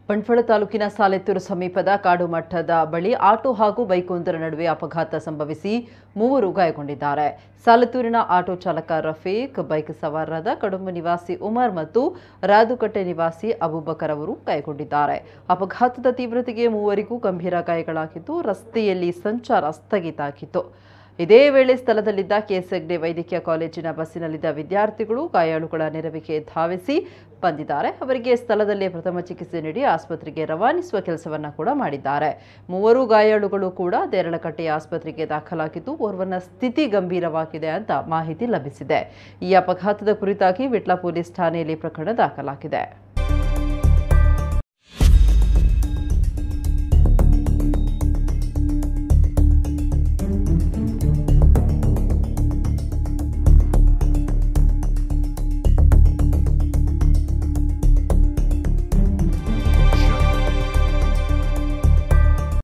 ಬಂಟ್ವಾಳ ತಾಲೂಕಿನ ಸಾಲೆತ್ತೂರು ಸಮೀಪದ ಕಾಡುಮಠದ ಬಳಿ ಆಟೋ ಹಾಗೂ ಬೈಕೊಂದರ ನಡುವೆ ಅಪಘಾತ ಸಂಭವಿಸಿ ಮೂವರು ಗಾಯಗೊಂಡಿದ್ದಾರೆ. ಸಾಲೆತ್ತೂರಿನ ಆಟೋ ಚಾಲಕ ರಫೀಕ್, ಬೈಕ್ ಸವಾರರಾದ ಕಡುಂಬು ನಿವಾಸಿ ಉಮರ್ ಮತ್ತು ರಾದುಕಟ್ಟೆ ನಿವಾಸಿ ಅಬೂಬಕರ್ ಅವರು ಗಾಯಗೊಂಡಿದ್ದಾರೆ. ಅಪಘಾತದ ತೀವ್ರತೆಗೆ ಮೂವರಿಗೂ ಗಂಭೀರ ಗಾಯಗಳಾಗಿದ್ದು, ರಸ್ತೆಯಲ್ಲಿ ಸಂಚಾರ ಸ್ಥಗಿತ ಆಗಿತ್ತು. ಇದೇ ವೇಳೆ ಸ್ಥಳದಲ್ಲಿದ್ದ ಕೆಎಸ್ಎಗ್ಡೆ ವೈದ್ಯಕೀಯ ಕಾಲೇಜಿನ ಬಸ್ಸಿನಲ್ಲಿದ್ದ ವಿದ್ಯಾರ್ಥಿಗಳು ಗಾಯಾಳುಗಳ ನೆರವಿಗೆ ಧಾವಿಸಿ ಬಂದಿದ್ದಾರೆ. ಅವರಿಗೆ ಸ್ಥಳದಲ್ಲೇ ಪ್ರಥಮ ಚಿಕಿತ್ಸೆ ನೀಡಿ ಆಸ್ಪತ್ರೆಗೆ ರವಾನಿಸುವ ಕೆಲಸವನ್ನ ಕೂಡ ಮಾಡಿದ್ದಾರೆ. ಮೂವರು ಗಾಯಾಳುಗಳು ಕೂಡ ದೇರಳಕಟ್ಟೆಯ ಆಸ್ಪತ್ರೆಗೆ ದಾಖಲಾಗಿದ್ದು, ಓರ್ವನ ಸ್ಥಿತಿ ಗಂಭೀರವಾಗಿದೆ ಅಂತ ಮಾಹಿತಿ ಲಭಿಸಿದೆ. ಈ ಅಪಘಾತದ ಕುರಿತಾಗಿ ವಿಟ್ಲ ಪೊಲೀಸ್ ಠಾಣೆಯಲ್ಲಿ ಪ್ರಕರಣ ದಾಖಲಾಗಿದೆ.